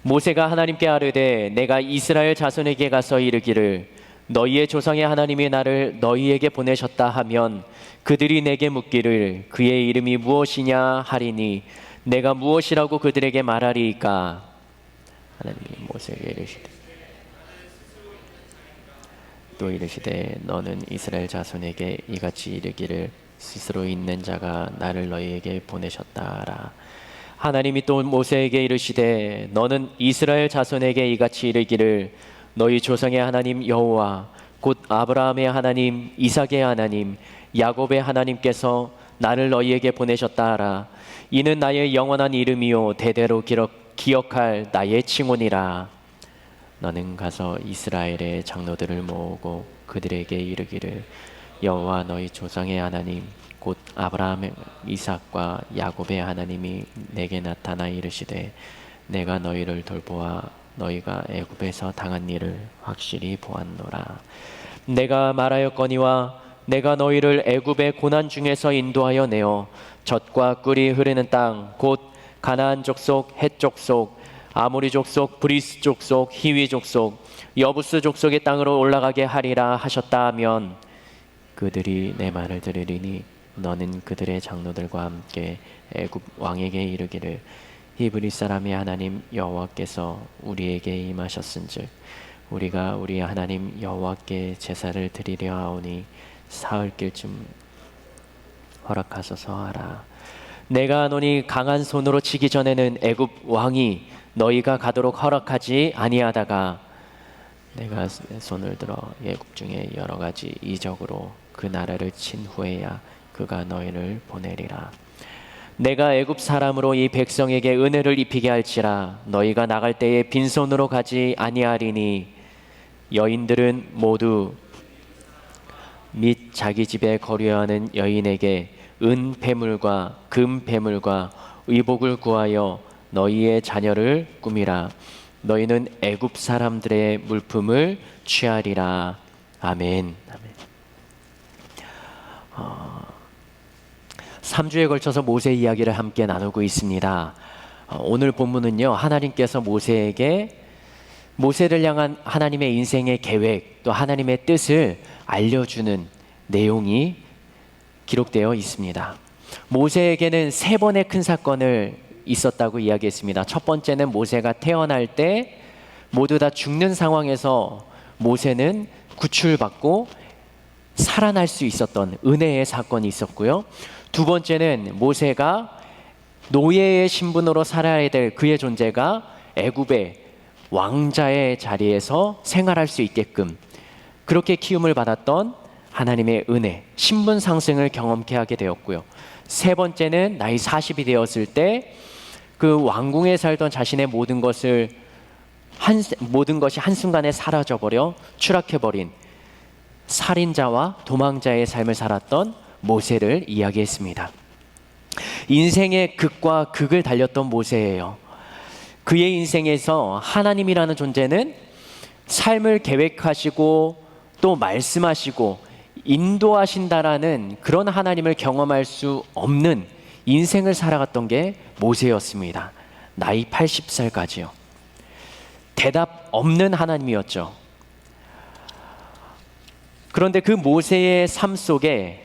모세가 하나님께 아뢰되 내가 이스라엘 자손에게 가서 이르기를 너희의 조상의 하나님이 나를 너희에게 보내셨다 하면 그들이 내게 묻기를 그의 이름이 무엇이냐 하리니 내가 무엇이라고 그들에게 말하리이까. 하나님이 모세에게 이르시되 또 이르시되 너는 이스라엘 자손에게 이같이 이르기를 스스로 있는 자가 나를 너희에게 보내셨다 하라. 하나님이 또 모세에게 이르시되 너는 이스라엘 자손에게 이같이 이르기를 너희 조상의 하나님 여호와 곧 아브라함의 하나님 이삭의 하나님 야곱의 하나님께서 나를 너희에게 보내셨다 하라. 이는 나의 영원한 이름이요 대대로 기억할 나의 칭호니라. 너는 가서 이스라엘의 장로들을 모으고 그들에게 이르기를 여호와 너희 조상의 하나님 곧 아브라함 이삭과 야곱의 하나님이 내게 나타나 이르시되 내가 너희를 돌보아 너희가 애굽에서 당한 일을 확실히 보았노라. 내가 말하였거니와 내가 너희를 애굽의 고난 중에서 인도하여 내어 젖과 꿀이 흐르는 땅 곧 가나안 족속 헷 족속 아모리 족속 브리스 족속 히위 족속 여부스 족속의 땅으로 올라가게 하리라 하셨다 하면 그들이 내 말을 들으리니 너는 그들의 장로들과 함께 애굽 왕에게 이르기를 히브리 사람의 하나님 여호와께서 우리에게 임하셨은즉 우리가 우리 하나님 여호와께 제사를 드리려 하오니 사흘길쯤 허락하소서 하라. 내가 하노니 강한 손으로 치기 전에는 애굽 왕이 너희가 가도록 허락하지 아니하다가 내가 손을 들어 애굽 중에 여러 가지 이적으로 그 나라를 친 후에야 그가 너희를 보내리라. 내가 애굽 사람으로 이 백성에게 은혜를 입히게 할지라 너희가 나갈 때에 빈손으로 가지 아니하리니 여인들은 모두 및 자기 집에 거류하는 여인에게 은 배물과 금 배물과 의복을 구하여 너희의 자녀를 꾸미라. 너희는 애굽 사람들의 물품을 취하리라. 아멘. 3주에 걸쳐서 모세 이야기를 함께 나누고 있습니다. 오늘 본문은요, 하나님께서 모세를 향한 하나님의 인생의 계획 또 하나님의 뜻을 알려주는 내용이 기록되어 있습니다. 모세에게는 3번의 큰 사건을 있었다고 이야기했습니다. 첫 번째는 모세가 태어날 때 모두 다 죽는 상황에서 모세는 구출받고 살아날 수 있었던 은혜의 사건이 있었고요. 두 번째는 모세가 노예의 신분으로 살아야 될 그의 존재가 애굽의 왕자의 자리에서 생활할 수 있게끔 그렇게 키움을 받았던 하나님의 은혜, 신분 상승을 경험케 하게 되었고요. 세 번째는 나이 40이 되었을 때 그 왕궁에 살던 자신의 모든 것이 한순간에 사라져버려 추락해버린 살인자와 도망자의 삶을 살았던 모세를 이야기했습니다. 인생의 극과 극을 달렸던 모세예요. 그의 인생에서 하나님이라는 존재는 삶을 계획하시고 또 말씀하시고 인도하신다라는 그런 하나님을 경험할 수 없는 인생을 살아갔던 게 모세였습니다. 나이 80살까지요. 대답 없는 하나님이었죠. 그런데 그 모세의 삶 속에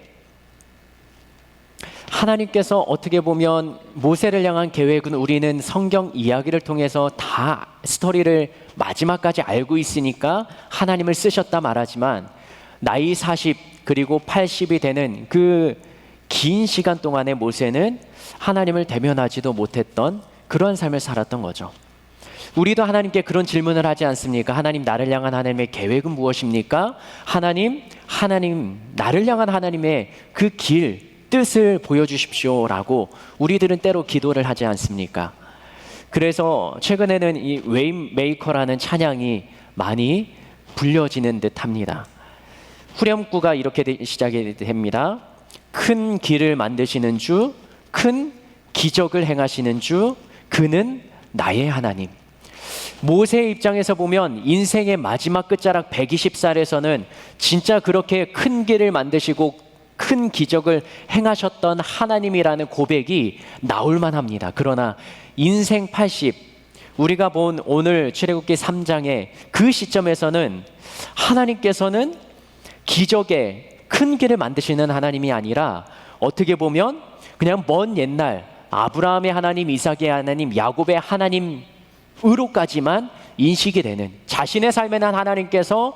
하나님께서 어떻게 보면 모세를 향한 계획은 우리는 성경 이야기를 통해서 다 스토리를 마지막까지 알고 있으니까 하나님을 쓰셨다 말하지만 나이 40 그리고 80이 되는 그 긴 시간 동안에 모세는 하나님을 대면하지도 못했던 그런 삶을 살았던 거죠. 우리도 하나님께 그런 질문을 하지 않습니까? 하나님, 나를 향한 하나님의 계획은 무엇입니까? 하나님, 나를 향한 하나님의 그 길, 뜻을 보여주십시오 라고 우리들은 때로 기도를 하지 않습니까? 그래서 최근에는 이 웨이메이커라는 찬양이 많이 불려지는 듯 합니다. 후렴구가 이렇게 시작이 됩니다. 큰 길을 만드시는 주, 큰 기적을 행하시는 주, 그는 나의 하나님. 모세의 입장에서 보면 인생의 마지막 끝자락 120살에서는 진짜 그렇게 큰 길을 만드시고 큰 기적을 행하셨던 하나님이라는 고백이 나올 만합니다. 그러나 인생 80, 우리가 본 오늘 출애굽기 3장의 그 시점에서는 하나님께서는 기적의 큰 길을 만드시는 하나님이 아니라 어떻게 보면 그냥 먼 옛날 아브라함의 하나님, 이삭의 하나님, 야곱의 하나님으로까지만 인식이 되는, 자신의 삶에는 하나님께서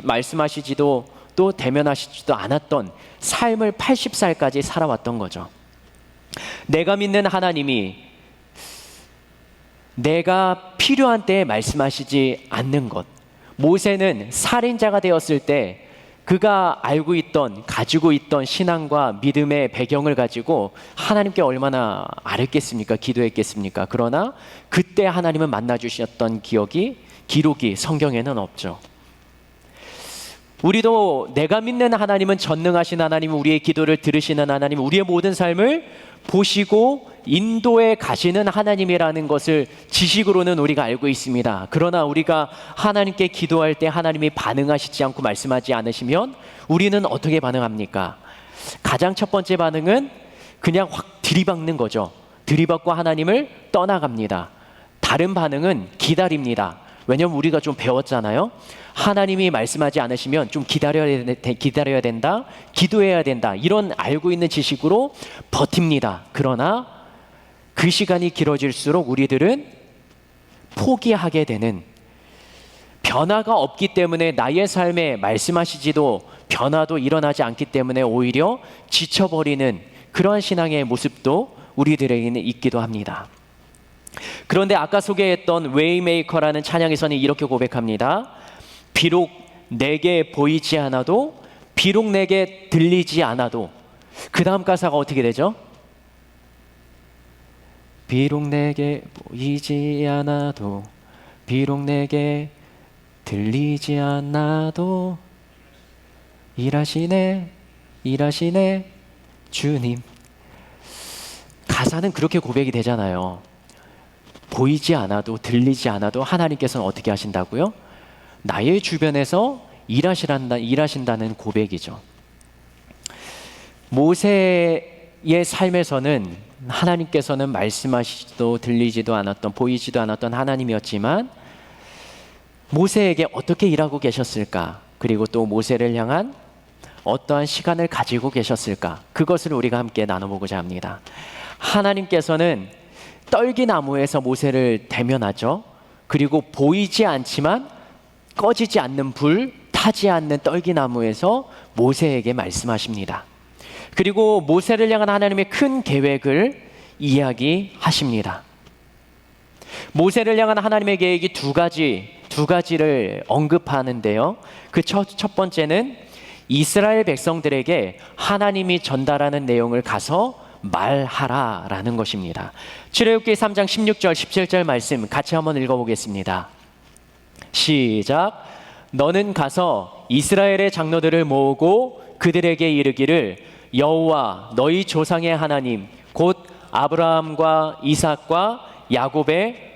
말씀하시지도 또 대면하시지도 않았던 삶을 80살까지 살아왔던 거죠. 내가 믿는 하나님이 내가 필요한 때에 말씀하시지 않는 것. 모세는 살인자가 되었을 때 그가 가지고 있던 신앙과 믿음의 배경을 가지고 하나님께 얼마나 아뢰겠습니까? 기도했겠습니까? 그러나 그때 하나님을 만나주셨던 기록이 성경에는 없죠. 우리도 내가 믿는 하나님은 전능하신 하나님, 우리의 기도를 들으시는 하나님, 우리의 모든 삶을 보시고 인도해 가시는 하나님이라는 것을 지식으로는 우리가 알고 있습니다. 그러나 우리가 하나님께 기도할 때 하나님이 반응하시지 않고 말씀하지 않으시면 우리는 어떻게 반응합니까? 가장 첫 번째 반응은 그냥 확 들이박는 거죠. 들이박고 하나님을 떠나갑니다. 다른 반응은 기다립니다. 왜냐하면 우리가 좀 배웠잖아요. 하나님이 말씀하지 않으시면 좀 기다려야 된다, 기도해야 된다, 이런 알고 있는 지식으로 버팁니다. 그러나 그 시간이 길어질수록 우리들은 포기하게 되는, 변화가 없기 때문에 나의 삶에 말씀하시지도 변화도 일어나지 않기 때문에 오히려 지쳐버리는 그러한 신앙의 모습도 우리들에게는 있기도 합니다. 그런데 아까 소개했던 웨이메이커라는 찬양에서는 이렇게 고백합니다. 비록 내게 보이지 않아도, 비록 내게 들리지 않아도. 그 다음 가사가 어떻게 되죠? 비록 내게 보이지 않아도, 비록 내게 들리지 않아도 일하시네 주님. 가사는 그렇게 고백이 되잖아요. 보이지 않아도 들리지 않아도 하나님께서는 어떻게 하신다고요? 나의 주변에서 일하신다는 고백이죠. 모세의 삶에서는 하나님께서는 말씀하시지도 들리지도 않았던, 보이지도 않았던 하나님이었지만 모세에게 어떻게 일하고 계셨을까? 그리고 또 모세를 향한 어떠한 시간을 가지고 계셨을까? 그것을 우리가 함께 나눠보고자 합니다. 하나님께서는 떨기나무에서 모세를 대면하죠. 그리고 보이지 않지만 꺼지지 않는 불, 타지 않는 떨기나무에서 모세에게 말씀하십니다. 그리고 모세를 향한 하나님의 큰 계획을 이야기하십니다. 모세를 향한 하나님의 계획이 두 가지를 언급하는데요. 그 첫 번째는 이스라엘 백성들에게 하나님이 전달하는 내용을 가서 말하라라는 것입니다. 출애굽기 3장 16절 17절 말씀 같이 한번 읽어보겠습니다. 시작. 너는 가서 이스라엘의 장로들을 모으고 그들에게 이르기를 여호와 너희 조상의 하나님 곧 아브라함과 이삭과 야곱의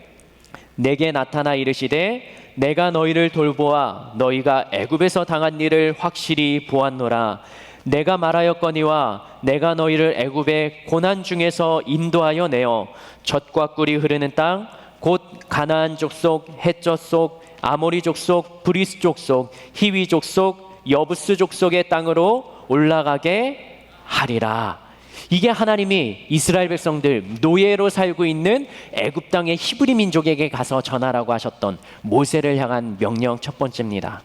내게 나타나 이르시되 내가 너희를 돌보아 너희가 애굽에서 당한 일을 확실히 보았노라. 내가 말하였거니와 내가 너희를 애굽의 고난 중에서 인도하여 내어 젖과 꿀이 흐르는 땅 곧 가나안 족속, 헷 족, 아모리 족속, 브리스 족속, 히위 족속, 여부스 족속의 땅으로 올라가게 하리라. 이게 하나님이 이스라엘 백성들 노예로 살고 있는 애굽 땅의 히브리 민족에게 가서 전하라고 하셨던 모세를 향한 명령 첫 번째입니다.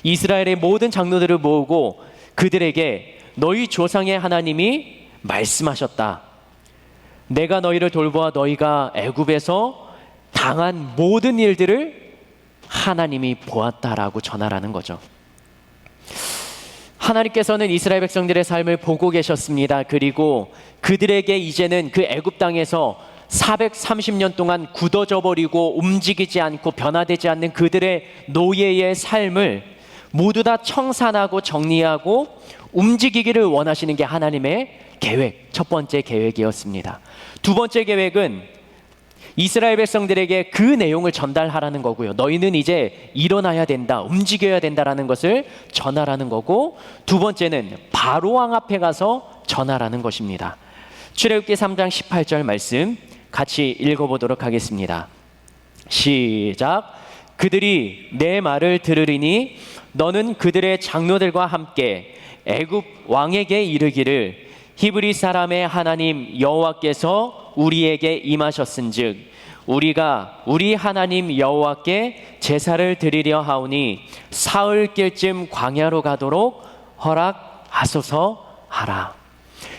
이스라엘의 모든 장로들을 모으고 그들에게 너희 조상의 하나님이 말씀하셨다. 내가 너희를 돌보아 너희가 애굽에서 당한 모든 일들을 하나님이 보았다라고 전하라는 거죠. 하나님께서는 이스라엘 백성들의 삶을 보고 계셨습니다. 그리고 그들에게 이제는 그 애굽 땅에서 430년 동안 굳어져 버리고 움직이지 않고 변화되지 않는 그들의 노예의 삶을 모두 다 청산하고 정리하고 움직이기를 원하시는 게 하나님의 계획, 첫 번째 계획이었습니다. 두 번째 계획은 이스라엘 백성들에게 그 내용을 전달하라는 거고요. 너희는 이제 일어나야 된다, 움직여야 된다라는 것을 전하라는 거고, 두 번째는 바로 왕 앞에 가서 전하라는 것입니다. 출애굽기 3장 18절 말씀 같이 읽어보도록 하겠습니다. 시작. 그들이 내 말을 들으리니 너는 그들의 장로들과 함께 애굽 왕에게 이르기를 히브리 사람의 하나님 여호와께서 우리에게 임하셨은즉 우리가 우리 하나님 여호와께 제사를 드리려 하오니 사흘길쯤 광야로 가도록 허락하소서 하라.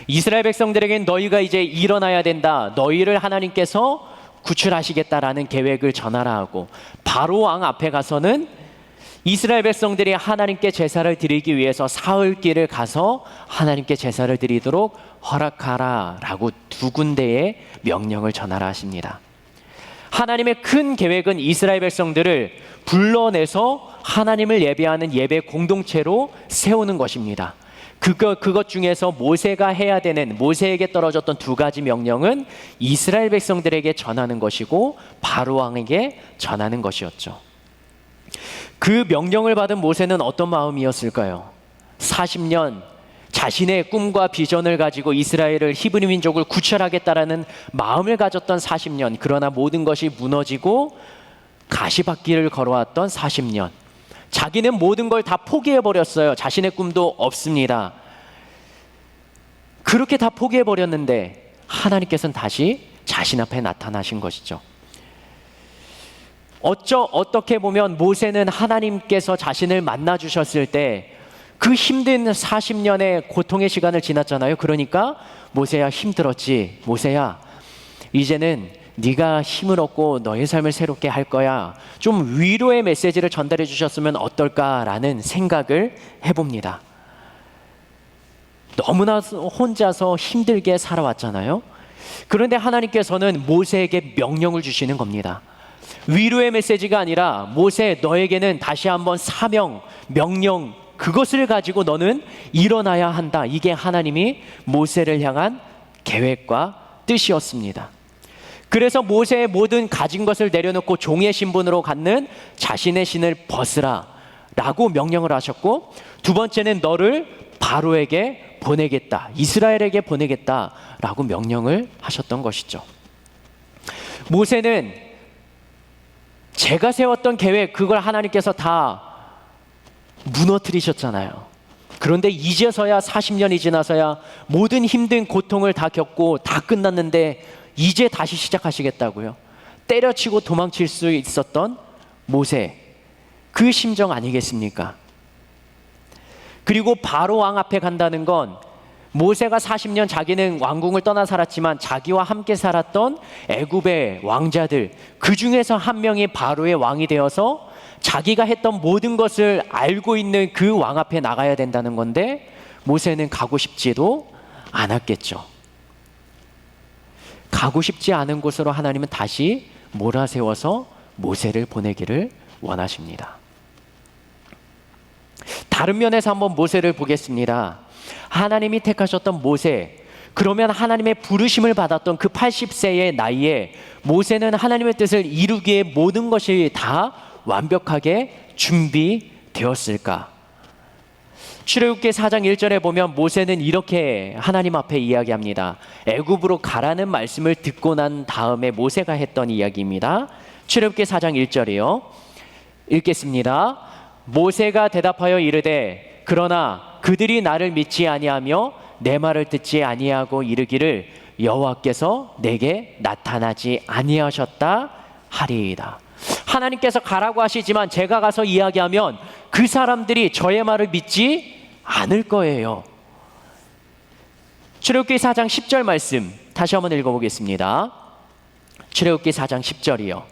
이스라엘 백성들에겐 너희가 이제 일어나야 된다, 너희를 하나님께서 구출하시겠다라는 계획을 전하라 하고, 바로 왕 앞에 가서는 이스라엘 백성들이 하나님께 제사를 드리기 위해서 사흘길을 가서 하나님께 제사를 드리도록 허락하라 라고 두 군데의 명령을 전하라 하십니다. 하나님의 큰 계획은 이스라엘 백성들을 불러내서 하나님을 예배하는 예배 공동체로 세우는 것입니다. 그것 중에서 모세가 해야 되는, 모세에게 떨어졌던 두 가지 명령은 이스라엘 백성들에게 전하는 것이고 바로 왕에게 전하는 것이었죠. 그 명령을 받은 모세는 어떤 마음이었을까요? 40년 자신의 꿈과 비전을 가지고 이스라엘을, 히브리 민족을 구출하겠다라는 마음을 가졌던 40년, 그러나 모든 것이 무너지고 가시밭길을 걸어왔던 40년, 자기는 모든 걸 다 포기해버렸어요. 자신의 꿈도 없습니다. 그렇게 다 포기해버렸는데 하나님께서는 다시 자신 앞에 나타나신 것이죠. 어떻게 보면 모세는 하나님께서 자신을 만나 주셨을 때 그 힘든 40년의 고통의 시간을 지났잖아요. 그러니까 모세야, 힘들었지. 모세야, 이제는 네가 힘을 얻고 너의 삶을 새롭게 할 거야. 좀 위로의 메시지를 전달해 주셨으면 어떨까라는 생각을 해봅니다. 너무나 혼자서 힘들게 살아왔잖아요. 그런데 하나님께서는 모세에게 명령을 주시는 겁니다. 위로의 메시지가 아니라 모세, 너에게는 다시 한번 사명, 명령, 그것을 가지고 너는 일어나야 한다. 이게 하나님이 모세를 향한 계획과 뜻이었습니다. 그래서 모세의 모든 가진 것을 내려놓고 종의 신분으로 갖는 자신의 신을 벗으라 라고 명령을 하셨고, 두 번째는 너를 바로에게 보내겠다, 이스라엘에게 보내겠다 라고 명령을 하셨던 것이죠. 모세는 제가 세웠던 계획, 그걸 하나님께서 다 무너뜨리셨잖아요. 그런데 이제서야 40년이 지나서야 모든 힘든 고통을 다 겪고 다 끝났는데 이제 다시 시작하시겠다고요? 때려치고 도망칠 수 있었던 모세, 그 심정 아니겠습니까? 그리고 바로 왕 앞에 간다는 건 모세가 40년 자기는 왕궁을 떠나 살았지만 자기와 함께 살았던 애굽의 왕자들, 그 중에서 한 명이 바로의 왕이 되어서 자기가 했던 모든 것을 알고 있는 그 왕 앞에 나가야 된다는 건데 모세는 가고 싶지도 않았겠죠. 가고 싶지 않은 곳으로 하나님은 다시 몰아세워서 모세를 보내기를 원하십니다. 다른 면에서 한번 모세를 보겠습니다. 하나님이 택하셨던 모세, 그러면 하나님의 부르심을 받았던 그 80세의 나이에 모세는 하나님의 뜻을 이루기에 모든 것이 다 완벽하게 준비되었을까? 출애굽기 4장 1절에 보면 모세는 이렇게 하나님 앞에 이야기합니다. 애굽으로 가라는 말씀을 듣고 난 다음에 모세가 했던 이야기입니다. 출애굽기 4장 1절이요. 읽겠습니다. 모세가 대답하여 이르되 그러나 그들이 나를 믿지 아니하며 내 말을 듣지 아니하고 이르기를 여호와께서 내게 나타나지 아니하셨다 하리이다. 하나님께서 가라고 하시지만 제가 가서 이야기하면 그 사람들이 저의 말을 믿지 않을 거예요. 출애굽기 4장 10절 말씀 다시 한번 읽어보겠습니다. 출애굽기 4장 10절이요.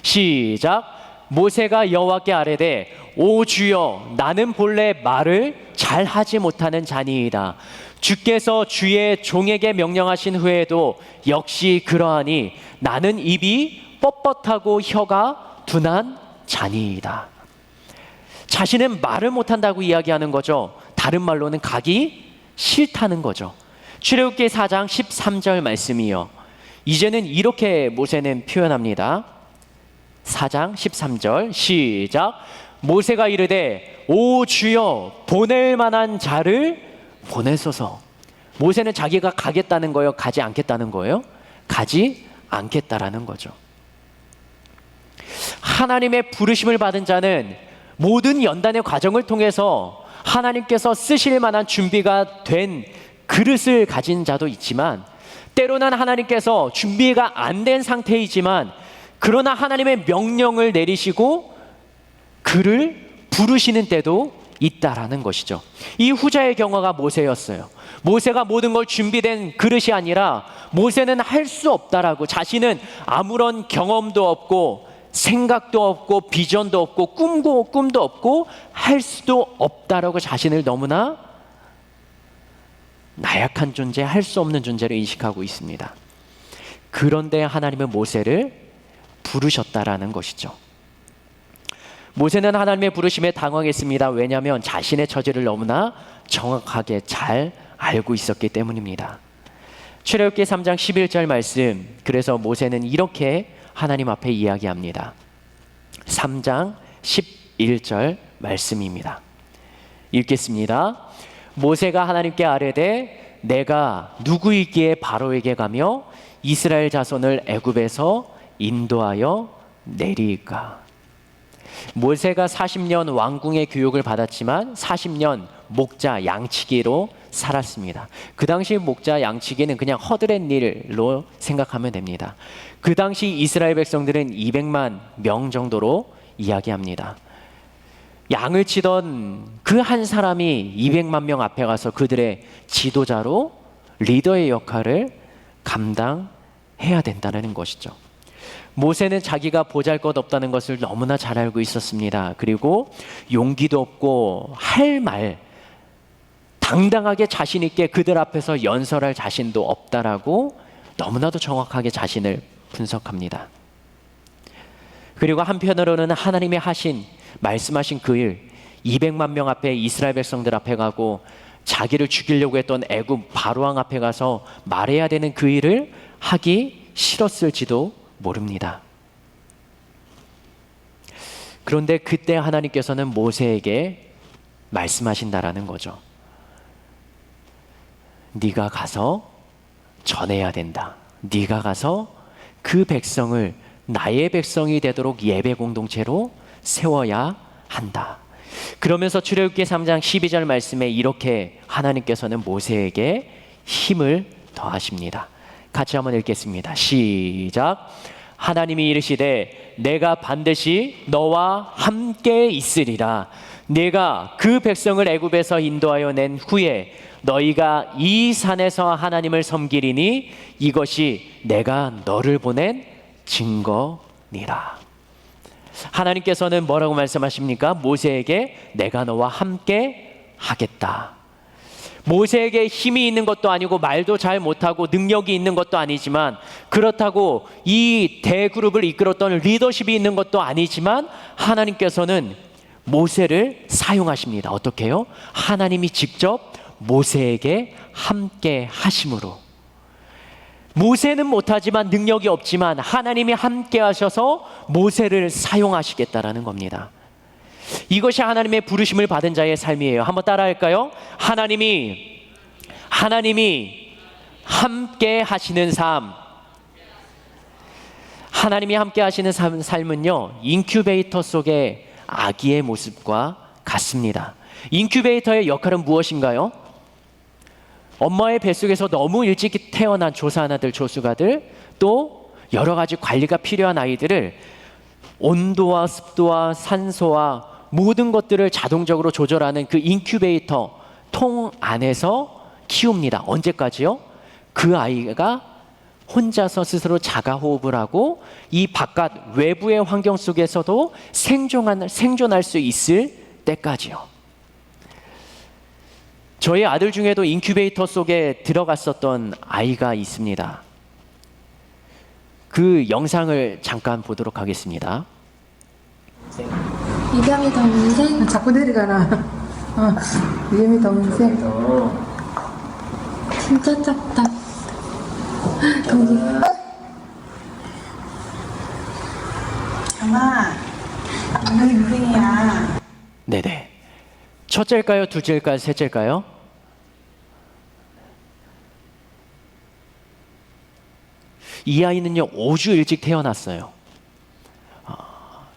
시작. 모세가 여호와께 아뢰되 오 주여, 나는 본래 말을 잘하지 못하는 자니이다. 주께서 주의 종에게 명령하신 후에도 역시 그러하니 나는 입이 뻣뻣하고 혀가 둔한 자니이다. 자신은 말을 못한다고 이야기하는 거죠. 다른 말로는 가기 싫다는 거죠. 출애굽기 4장 13절 말씀이요. 이제는 이렇게 모세는 표현합니다. 4장 13절 시작. 모세가 이르되 오 주여, 보낼 만한 자를 보내소서. 모세는 자기가 가겠다는 거예요? 가지 않겠다는 거예요? 가지 않겠다라는 거죠. 하나님의 부르심을 받은 자는 모든 연단의 과정을 통해서 하나님께서 쓰실 만한 준비가 된 그릇을 가진 자도 있지만, 때로는 하나님께서 준비가 안 된 상태이지만 그러나 하나님의 명령을 내리시고 그를 부르시는 때도 있다라는 것이죠. 이 후자의 경우가 모세였어요. 모세가 모든 걸 준비된 그릇이 아니라 모세는 할 수 없다라고, 자신은 아무런 경험도 없고 생각도 없고 비전도 없고 꿈도 없고 할 수도 없다라고 자신을 너무나 나약한 존재, 할 수 없는 존재로 인식하고 있습니다. 그런데 하나님은 모세를 부르셨다라는 것이죠. 모세는 하나님의 부르심에 당황했습니다. 왜냐하면 자신의 처지를 너무나 정확하게 잘 알고 있었기 때문입니다. 출애굽기 3장 11절 말씀, 그래서 모세는 이렇게 하나님 앞에 이야기합니다. 3장 11절 말씀입니다. 읽겠습니다. 모세가 하나님께 아뢰되 내가 누구이기에 바로에게 가며 이스라엘 자손을 애굽에서 인도하여 내리까. 모세가 40년 왕궁의 교육을 받았지만 40년 목자 양치기로 살았습니다. 그 당시 목자 양치기는 그냥 허드렛 일로 생각하면 됩니다. 그 당시 이스라엘 백성들은 200만 명 정도로 이야기합니다. 양을 치던 그 한 사람이 200만 명 앞에 가서 그들의 지도자로 리더의 역할을 감당해야 된다는 것이죠. 모세는 자기가 보잘것없다는 것을 너무나 잘 알고 있었습니다. 그리고 용기도 없고 할 말, 당당하게 자신 있게 그들 앞에서 연설할 자신도 없다라고 너무나도 정확하게 자신을 분석합니다. 그리고 한편으로는 하나님이 말씀하신 그 일, 200만 명 앞에 이스라엘 백성들 앞에 가고 자기를 죽이려고 했던 애굽 바로왕 앞에 가서 말해야 되는 그 일을 하기 싫었을지도 모릅니다. 그런데 그때 하나님께서는 모세에게 말씀하신다라는 거죠. 네가 가서 전해야 된다. 네가 가서 그 백성을 나의 백성이 되도록 예배 공동체로 세워야 한다. 그러면서 출애굽기 3장 12절 말씀에 이렇게 하나님께서는 모세에게 힘을 더하십니다. 같이 한번 읽겠습니다. 시작. 하나님이 이르시되 내가 반드시 너와 함께 있으리라. 내가 그 백성을 애굽에서 인도하여 낸 후에 너희가 이 산에서 하나님을 섬기리니 이것이 내가 너를 보낸 증거니라. 하나님께서는 뭐라고 말씀하십니까? 모세에게 내가 너와 함께 하겠다. 모세에게 힘이 있는 것도 아니고 말도 잘 못하고 능력이 있는 것도 아니지만, 그렇다고 이 대그룹을 이끌었던 리더십이 있는 것도 아니지만 하나님께서는 모세를 사용하십니다. 어떻게 해요? 하나님이 직접 모세에게 함께 하심으로. 모세는 못하지만 능력이 없지만 하나님이 함께 하셔서 모세를 사용하시겠다라는 겁니다. 이것이 하나님의 부르심을 받은 자의 삶이에요. 한번 따라할까요? 하나님이 함께 하시는 삶. 하나님이 함께 하시는 삶은요, 인큐베이터 속의 아기의 모습과 같습니다. 인큐베이터의 역할은 무엇인가요? 엄마의 뱃속에서 너무 일찍 태어난 조산아들, 조수가들, 또 여러 가지 관리가 필요한 아이들을 온도와 습도와 산소와 모든 것들을 자동적으로 조절하는 그 인큐베이터 통 안에서 키웁니다. 언제까지요? 그 아이가 혼자서 스스로 자가호흡을 하고 이 바깥 외부의 환경 속에서도 생존할 수 있을 때까지요. 저희 아들 중에도 인큐베이터 속에 들어갔었던 아이가 있습니다. 그 영상을 잠깐 보도록 하겠습니다. 이겸이 동생? 자꾸 내려가나. 이겸이 동생. 진짜 작다. 동생. 엄마, 너희 동생이야. 네네. 첫째일까요? 둘째일까요? 셋째일까요? 이 아이는요 5주 일찍 태어났어요.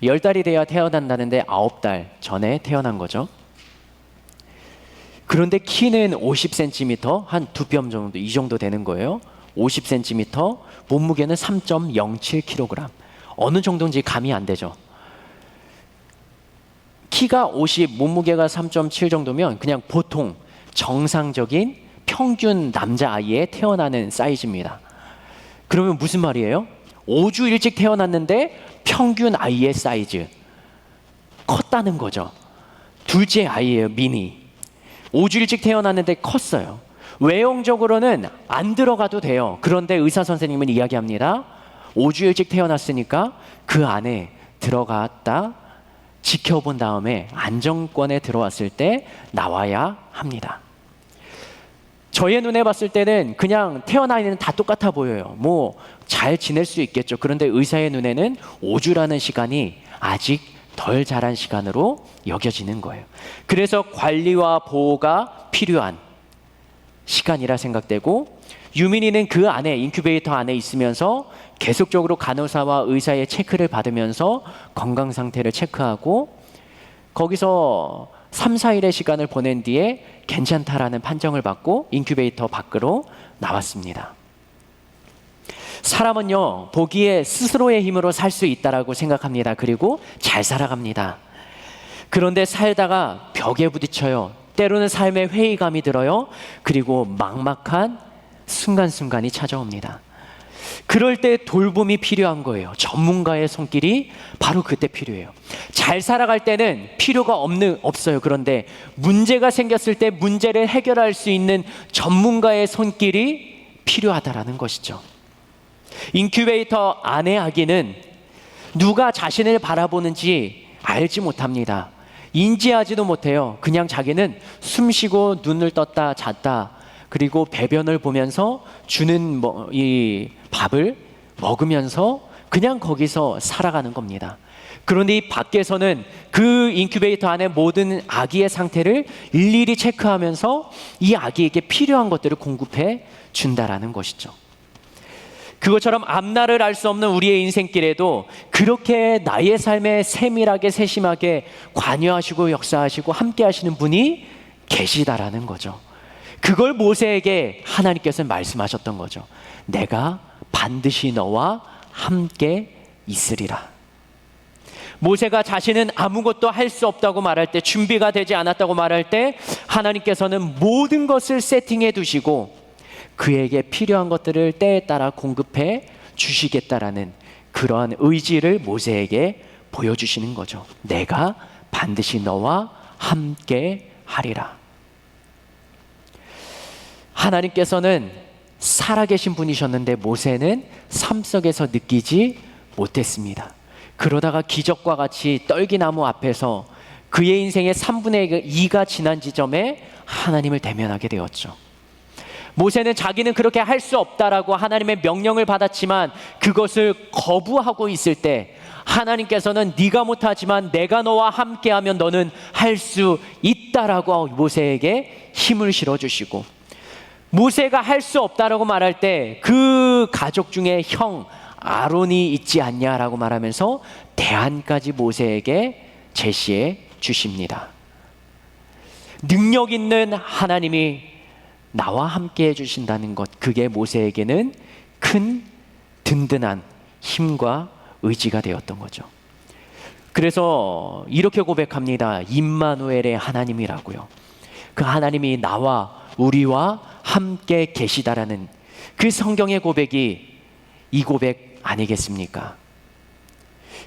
10달이 돼야 태어난다는데 9달 전에 태어난 거죠. 그런데 키는 50cm, 한 2뼘 정도, 이 정도 되는 거예요. 50cm, 몸무게는 3.07kg. 어느 정도인지 감이 안 되죠. 키가 50, 몸무게가 3.7 정도면 그냥 보통 정상적인 평균 남자아이에 태어나는 사이즈입니다. 그러면 무슨 말이에요? 5주 일찍 태어났는데 평균 아이의 사이즈 컸다는 거죠. 둘째 아이예요, 미니. 5주 일찍 태어났는데 컸어요. 외형적으로는 안 들어가도 돼요. 그런데 의사 선생님은 이야기합니다. 5주 일찍 태어났으니까 그 안에 들어갔다 지켜본 다음에 안정권에 들어왔을 때 나와야 합니다. 저의 눈에 봤을 때는 그냥 태어나이는 다 똑같아 보여요. 뭐 잘 지낼 수 있겠죠. 그런데 의사의 눈에는 5주라는 시간이 아직 덜 자란 시간으로 여겨지는 거예요. 그래서 관리와 보호가 필요한 시간이라 생각되고, 유민이는 그 안에 인큐베이터 안에 있으면서 계속적으로 간호사와 의사의 체크를 받으면서 건강 상태를 체크하고, 거기서 3, 4일의 시간을 보낸 뒤에 괜찮다라는 판정을 받고 인큐베이터 밖으로 나왔습니다. 사람은요 보기에 스스로의 힘으로 살 수 있다라고 생각합니다. 그리고 잘 살아갑니다. 그런데 살다가 벽에 부딪혀요. 때로는 삶에 회의감이 들어요. 그리고 막막한 순간순간이 찾아옵니다. 그럴 때 돌봄이 필요한 거예요. 전문가의 손길이 바로 그때 필요해요. 잘 살아갈 때는 필요가 없어요. 그런데 문제가 생겼을 때 문제를 해결할 수 있는 전문가의 손길이 필요하다라는 것이죠. 인큐베이터 안의 아기는 누가 자신을 바라보는지 알지 못합니다. 인지하지도 못해요. 그냥 자기는 숨쉬고 눈을 떴다 잤다, 그리고 배변을 보면서 주는 이 밥을 먹으면서 그냥 거기서 살아가는 겁니다. 그런데 이 밖에서는 그 인큐베이터 안에 모든 아기의 상태를 일일이 체크하면서 이 아기에게 필요한 것들을 공급해 준다라는 것이죠. 그것처럼 앞날을 알 수 없는 우리의 인생길에도 그렇게 나의 삶에 세밀하게 세심하게 관여하시고 역사하시고 함께 하시는 분이 계시다라는 거죠. 그걸 모세에게 하나님께서는 말씀하셨던 거죠. 내가 반드시 너와 함께 있으리라. 모세가 자신은 아무것도 할 수 없다고 말할 때, 준비가 되지 않았다고 말할 때 하나님께서는 모든 것을 세팅해 두시고 그에게 필요한 것들을 때에 따라 공급해 주시겠다라는 그러한 의지를 모세에게 보여주시는 거죠. 내가 반드시 너와 함께 하리라. 하나님께서는 살아계신 분이셨는데 모세는 삶 속에서 느끼지 못했습니다. 그러다가 기적과 같이 떨기나무 앞에서 그의 인생의 3분의 2가 지난 지점에 하나님을 대면하게 되었죠. 모세는 자기는 그렇게 할 수 없다라고 하나님의 명령을 받았지만 그것을 거부하고 있을 때 하나님께서는 네가 못하지만 내가 너와 함께하면 너는 할 수 있다라고 모세에게 힘을 실어주시고, 모세가 할 수 없다라고 말할 때 그 가족 중에 형 아론이 있지 않냐라고 말하면서 대안까지 모세에게 제시해 주십니다. 능력 있는 하나님이 나와 함께 해주신다는 것, 그게 모세에게는 큰 든든한 힘과 의지가 되었던 거죠. 그래서 이렇게 고백합니다. 임마누엘의 하나님이라고요. 그 하나님이 나와 우리와 함께 계시다라는 그 성경의 고백이 이 고백 아니겠습니까?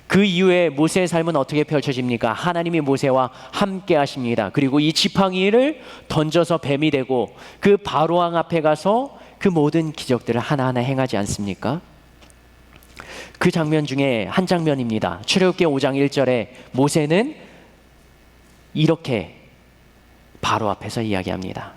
그 이후에 모세의 삶은 어떻게 펼쳐집니까? 하나님이 모세와 함께 하십니다. 그리고 이 지팡이를 던져서 뱀이 되고 그 바로왕 앞에 가서 그 모든 기적들을 하나하나 행하지 않습니까? 그 장면 중에 한 장면입니다. 출애굽기 5장 1절에 모세는 이렇게 바로 앞에서 이야기합니다.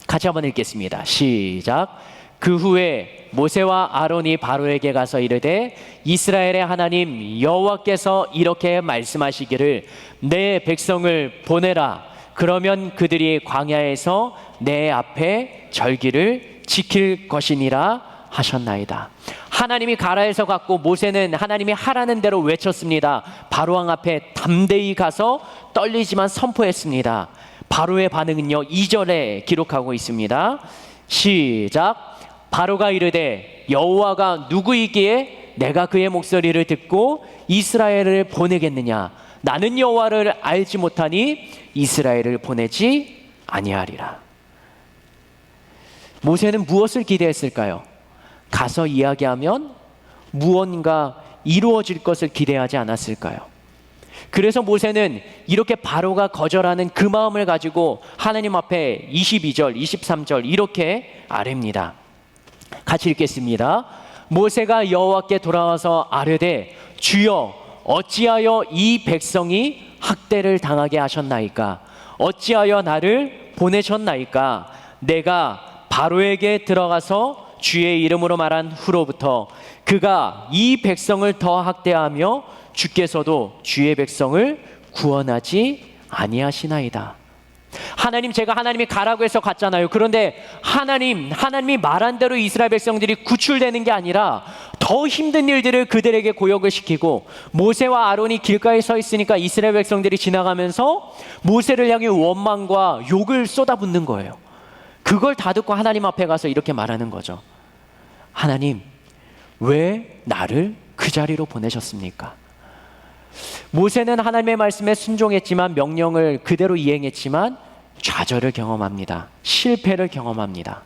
같이 한번 읽겠습니다. 시작. 그 후에 모세와 아론이 바로에게 가서 이르되 이스라엘의 하나님 여호와께서 이렇게 말씀하시기를 내 백성을 보내라. 그러면 그들이 광야에서 내 앞에 절기를 지킬 것이니라 하셨나이다. 하나님이 가라 해서 갔고 모세는 하나님이 하라는 대로 외쳤습니다. 바로왕 앞에 담대히 가서 떨리지만 선포했습니다. 바로의 반응은요 2절에 기록하고 있습니다. 시작. 바로가 이르되 여호와가 누구이기에 내가 그의 목소리를 듣고 이스라엘을 보내겠느냐. 나는 여호와를 알지 못하니 이스라엘을 보내지 아니하리라. 모세는 무엇을 기대했을까요? 가서 이야기하면 무언가 이루어질 것을 기대하지 않았을까요? 그래서 모세는 이렇게 바로가 거절하는 그 마음을 가지고 하나님 앞에 22절, 23절 이렇게 아뢰입니다. 같이 읽겠습니다. 모세가 여호와께 돌아와서 아뢰되 주여 어찌하여 이 백성이 학대를 당하게 하셨나이까? 어찌하여 나를 보내셨나이까? 내가 바로에게 들어가서 주의 이름으로 말한 후로부터 그가 이 백성을 더 학대하며 주께서도 주의 백성을 구원하지 아니하시나이다. 하나님, 제가 하나님이 가라고 해서 갔잖아요. 그런데 하나님이 말한 대로 이스라엘 백성들이 구출되는 게 아니라 더 힘든 일들을 그들에게 고역을 시키고, 모세와 아론이 길가에 서 있으니까 이스라엘 백성들이 지나가면서 모세를 향해 원망과 욕을 쏟아붓는 거예요. 그걸 다 듣고 하나님 앞에 가서 이렇게 말하는 거죠. 하나님, 왜 나를 그 자리로 보내셨습니까? 모세는 하나님의 말씀에 순종했지만, 명령을 그대로 이행했지만 좌절을 경험합니다. 실패를 경험합니다.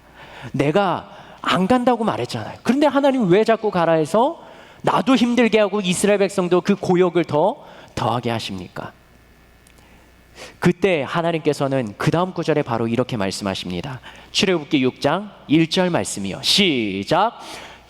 내가 안 간다고 말했잖아요. 그런데 하나님 왜 자꾸 가라 해서 나도 힘들게 하고 이스라엘 백성도 그 고역을 더하게 하십니까? 그때 하나님께서는 그 다음 구절에 바로 이렇게 말씀하십니다. 출애굽기 6장 1절 말씀이요. 시작.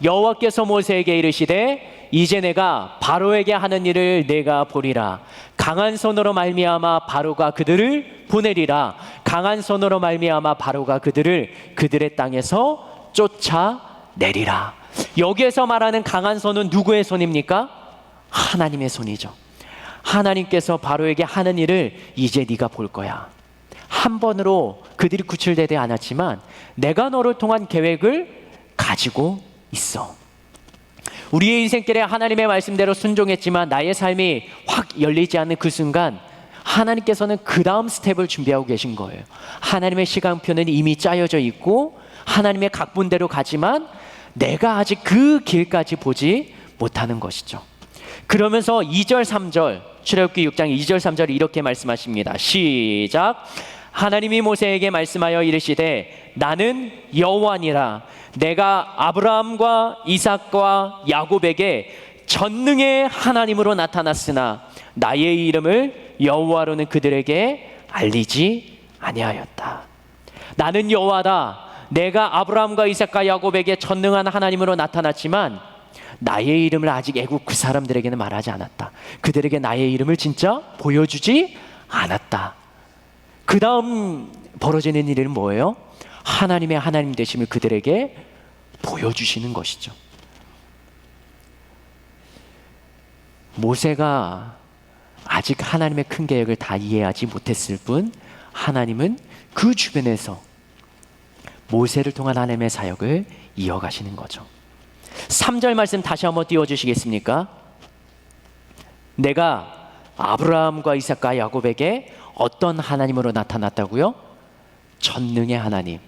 여호와께서 모세에게 이르시되 이제 내가 바로에게 하는 일을 내가 보리라. 강한 손으로 말미암아 바로가 그들을 보내리라. 강한 손으로 말미암아 바로가 그들의 땅에서 쫓아내리라. 여기에서 말하는 강한 손은 누구의 손입니까? 하나님의 손이죠. 하나님께서 바로에게 하는 일을 이제 네가 볼 거야. 한 번으로 그들이 구출되지 않았지만 내가 너를 통한 계획을 가지고 있어. 우리의 인생길에 하나님의 말씀대로 순종했지만 나의 삶이 확 열리지 않는 그 순간, 하나님께서는 그 다음 스텝을 준비하고 계신 거예요. 하나님의 시간표는 이미 짜여져 있고 하나님의 각본대로 가지만 내가 아직 그 길까지 보지 못하는 것이죠. 그러면서 2절 3절, 출애굽기 6장 2절 3절 이렇게 말씀하십니다. 시작. 하나님이 모세에게 말씀하여 이르시되 나는 여호와니라. 내가 아브라함과 이삭과 야곱에게 전능의 하나님으로 나타났으나 나의 이름을 여호와로는 그들에게 알리지 아니하였다. 나는 여호와다. 내가 아브라함과 이삭과 야곱에게 전능한 하나님으로 나타났지만 나의 이름을 아직 애국 그 사람들에게는 말하지 않았다. 그들에게 나의 이름을 진짜 보여주지 않았다. 그 다음 벌어지는 일은 뭐예요? 하나님의 하나님 되심을 그들에게 보여주시는 것이죠. 모세가 아직 하나님의 큰 계획을 다 이해하지 못했을 뿐, 하나님은 그 주변에서 모세를 통한 하나님의 사역을 이어가시는 거죠. 3절 말씀 다시 한번 띄워주시겠습니까? 내가 아브라함과 이삭과 야곱에게 어떤 하나님으로 나타났다고요? 전능의 하나님.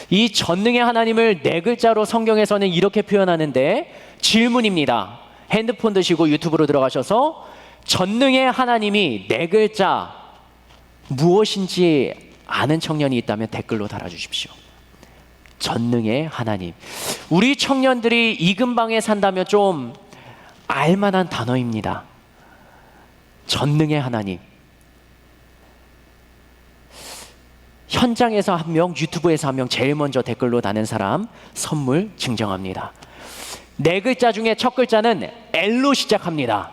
이 전능의 하나님을 네 글자로 성경에서는 이렇게 표현하는데, 질문입니다. 핸드폰 드시고 유튜브로 들어가셔서 전능의 하나님이 네 글자 무엇인지 아는 청년이 있다면 댓글로 달아주십시오. 전능의 하나님. 우리 청년들이 이 근방에 산다면 좀 알만한 단어입니다. 전능의 하나님. 현장에서 한 명, 유튜브에서 한 명, 제일 먼저 댓글로 다는 사람 선물 증정합니다. 네 글자 중에 첫 글자는 L로 시작합니다.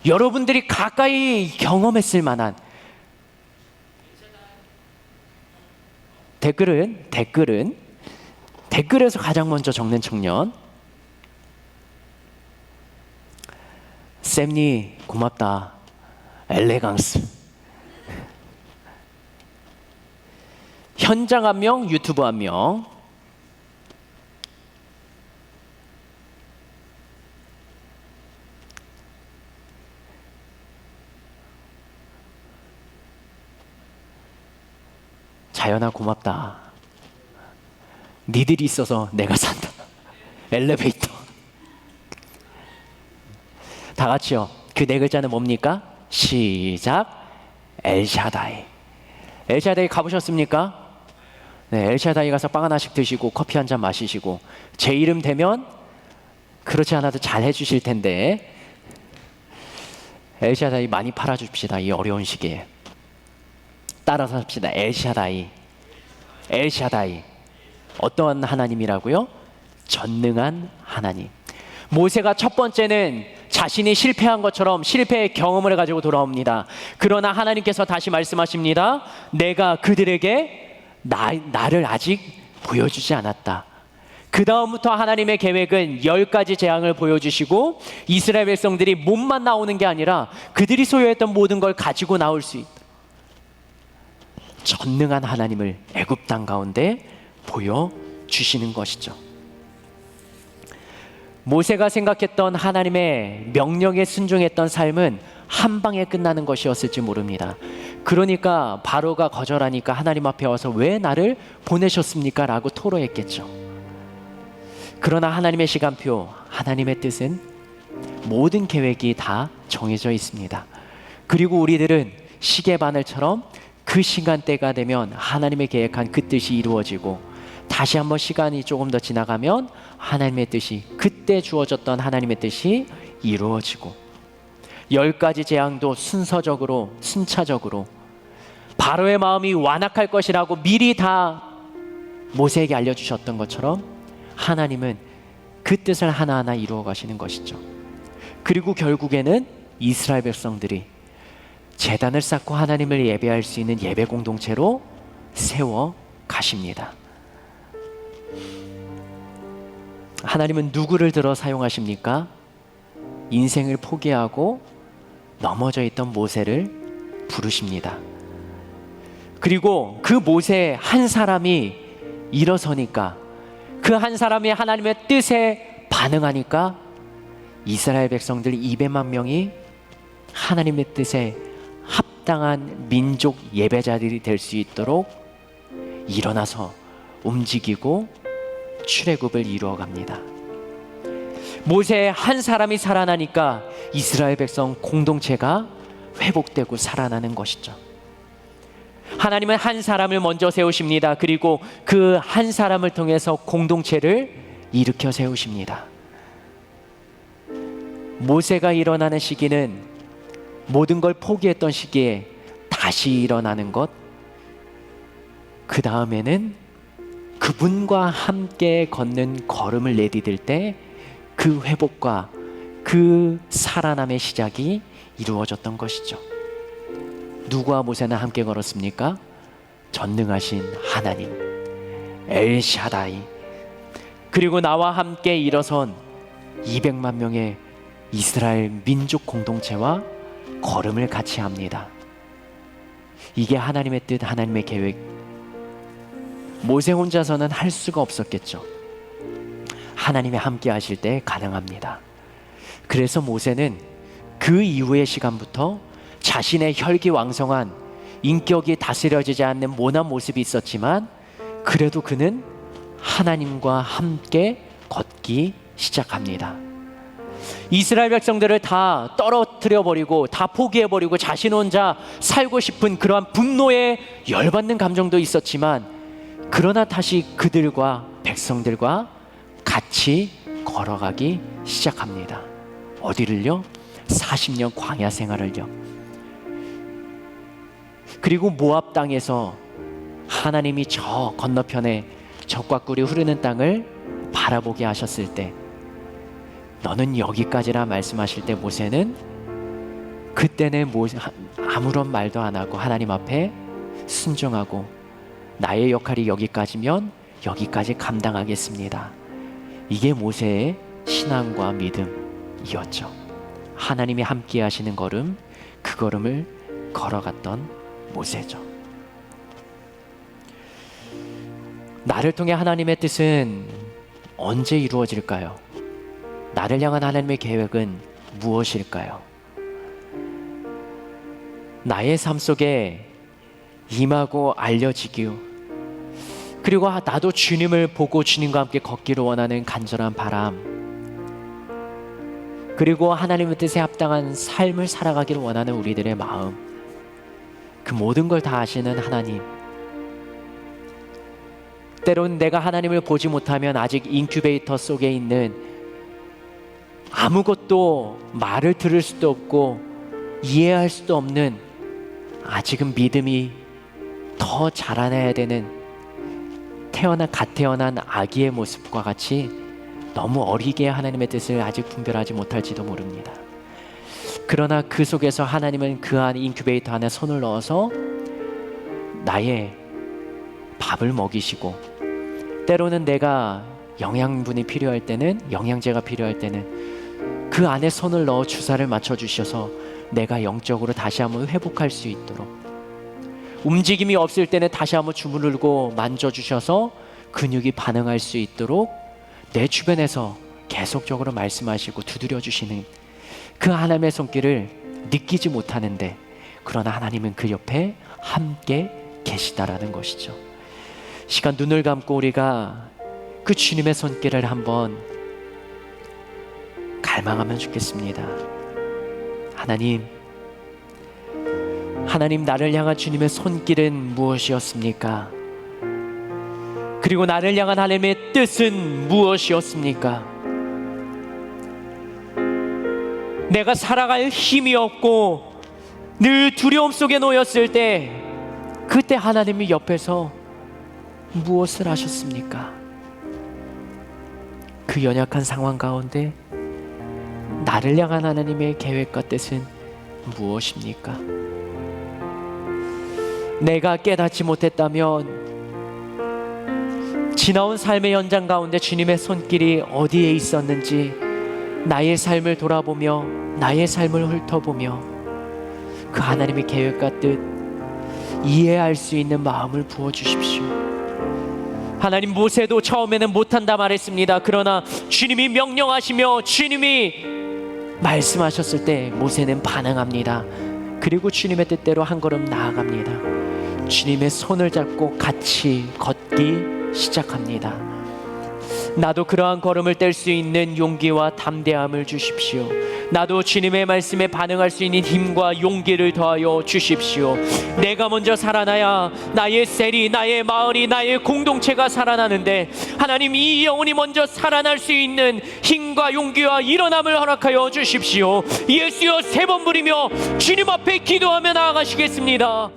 여러분들이 가까이 경험했을 만한, 댓글에서 가장 먼저 적는 청년. 쌤니 고맙다. 엘레강스. 현장 한 명, 유튜브 한 명. 자연아 고맙다. 니들이 있어서 내가 산다. 엘리베이터. 다 같이요. 그 네 글자는 뭡니까? 시작. 엘샤다이. 엘샤다이 가보셨습니까? 네, 엘샤다이 가서 빵 하나씩 드시고 커피 한 잔 마시시고 제 이름 되면 그렇지 않아도 잘 해주실 텐데 엘샤다이 많이 팔아줍시다. 이 어려운 시기에 따라서 합시다. 엘샤다이. 엘샤다이. 어떤 하나님이라고요? 전능한 하나님. 모세가 첫 번째는 자신이 실패한 것처럼 실패의 경험을 가지고 돌아옵니다. 그러나 하나님께서 다시 말씀하십니다. 내가 그들에게 나를 아직 보여주지 않았다. 그 다음부터 하나님의 계획은 10가지 재앙을 보여주시고 이스라엘 백성들이 몸만 나오는 게 아니라 그들이 소유했던 모든 걸 가지고 나올 수 있다. 전능한 하나님을 애굽 땅 가운데 보여주시는 것이죠. 모세가 생각했던 하나님의 명령에 순종했던 삶은 한 방에 끝나는 것이었을지 모릅니다. 그러니까 바로가 거절하니까 하나님 앞에 와서 왜 나를 보내셨습니까? 라고 토로했겠죠. 그러나 하나님의 시간표, 하나님의 뜻은 모든 계획이 다 정해져 있습니다. 그리고 우리들은 시계 바늘처럼 그 시간대가 되면 하나님의 계획한 그 뜻이 이루어지고 다시 한번 시간이 조금 더 지나가면 하나님의 뜻이 그때 주어졌던 하나님의 뜻이 이루어지고 10가지 재앙도 순서적으로 순차적으로 바로의 마음이 완악할 것이라고 미리 다 모세에게 알려주셨던 것처럼 하나님은 그 뜻을 하나하나 이루어 가시는 것이죠. 그리고 결국에는 이스라엘 백성들이 제단을 쌓고 하나님을 예배할 수 있는 예배 공동체로 세워 가십니다. 하나님은 누구를 들어 사용하십니까? 인생을 포기하고 넘어져 있던 모세를 부르십니다. 그리고 그 모세 한 사람이 일어서니까 그 한 사람이 하나님의 뜻에 반응하니까 이스라엘 백성들 200만 명이 하나님의 뜻에 합당한 민족 예배자들이 될 수 있도록 일어나서 움직이고 출애굽을 이루어 갑니다. 모세 한 사람이 살아나니까 이스라엘 백성 공동체가 회복되고 살아나는 것이죠. 하나님은 한 사람을 먼저 세우십니다. 그리고 그 한 사람을 통해서 공동체를 일으켜 세우십니다. 모세가 일어나는 시기는 모든 걸 포기했던 시기에 다시 일어나는 것, 그 다음에는 그분과 함께 걷는 걸음을 내디딜 때 그 회복과 그 살아남의 시작이 이루어졌던 것이죠. 누구와 모세는 함께 걸었습니까? 전능하신 하나님 엘샤다이, 그리고 나와 함께 일어선 200만 명의 이스라엘 민족 공동체와 걸음을 같이 합니다. 이게 하나님의 뜻, 하나님의 계획. 모세 혼자서는 할 수가 없었겠죠. 하나님이 함께 하실 때 가능합니다. 그래서 모세는 그 이후의 시간부터 자신의 혈기왕성한 인격이 다스려지지 않는 모난 모습이 있었지만 그래도 그는 하나님과 함께 걷기 시작합니다. 이스라엘 백성들을 다 떨어뜨려 버리고 다 포기해 버리고 자신 혼자 살고 싶은 그러한 분노에 열받는 감정도 있었지만 그러나 다시 그들과 백성들과 같이 걸어가기 시작합니다. 어디를요? 40년 광야 생활을요. 그리고 모압 땅에서 하나님이 저 건너편에 적과 꿀이 흐르는 땅을 바라보게 하셨을 때 너는 여기까지라 말씀하실 때 모세는 그때는 아무런 말도 안 하고 하나님 앞에 순종하고 나의 역할이 여기까지면 여기까지 감당하겠습니다. 이게 모세의 신앙과 믿음이었죠. 하나님이 함께 하시는 걸음, 그 걸음을 걸어갔던 모세죠. 나를 통해 하나님의 뜻은 언제 이루어질까요? 나를 향한 하나님의 계획은 무엇일까요? 나의 삶 속에 임하고 알려지고 그리고 나도 주님을 보고 주님과 함께 걷기를 원하는 간절한 바람, 그리고 하나님의 뜻에 합당한 삶을 살아가기를 원하는 우리들의 마음, 그 모든 걸 다 아시는 하나님, 때론 내가 하나님을 보지 못하면 아직 인큐베이터 속에 있는, 아무것도 말을 들을 수도 없고 이해할 수도 없는, 아직은 믿음이 더 자라나야 되는 갓 태어난 아기의 모습과 같이 너무 어리게 하나님의 뜻을 아직 분별하지 못할지도 모릅니다. 그러나 그 속에서 하나님은 그 안 인큐베이터 안에 손을 넣어서 나의 밥을 먹이시고, 때로는 내가 영양분이 필요할 때는, 영양제가 필요할 때는 그 안에 손을 넣어 주사를 맞춰 주셔서 내가 영적으로 다시 한번 회복할 수 있도록, 움직임이 없을 때는 다시 한번 주물르고 만져주셔서 근육이 반응할 수 있도록 내 주변에서 계속적으로 말씀하시고 두드려 주시는 그 하나님의 손길을 느끼지 못하는데, 그러나 하나님은 그 옆에 함께 계시다라는 것이죠. 시간 눈을 감고 우리가 그 주님의 손길을 한번 갈망하면 좋겠습니다. 하나님, 나를 향한 주님의 손길은 무엇이었습니까? 그리고 나를 향한 하나님의 뜻은 무엇이었습니까? 내가 살아갈 힘이 없고 늘 두려움 속에 놓였을 때, 그때 하나님이 옆에서 무엇을 하셨습니까? 그 연약한 상황 가운데 나를 향한 하나님의 계획과 뜻은 무엇입니까? 내가 깨닫지 못했다면 지나온 삶의 연장 가운데 주님의 손길이 어디에 있었는지 나의 삶을 돌아보며 나의 삶을 훑어보며 그 하나님의 계획과 뜻 이해할 수 있는 마음을 부어주십시오. 하나님, 모세도 처음에는 못한다 말했습니다. 그러나 주님이 명령하시며 주님이 말씀하셨을 때 모세는 반응합니다. 그리고 주님의 뜻대로 한 걸음 나아갑니다. 주님의 손을 잡고 같이 걷기 시작합니다. 나도 그러한 걸음을 뗄 수 있는 용기와 담대함을 주십시오. 나도 주님의 말씀에 반응할 수 있는 힘과 용기를 더하여 주십시오. 내가 먼저 살아나야 나의 셀이, 나의 마을이, 나의 공동체가 살아나는데, 하나님, 이 영혼이 먼저 살아날 수 있는 힘과 용기와 일어남을 허락하여 주십시오. 예수여, 3번 부리며 주님 앞에 기도하며 나아가시겠습니다.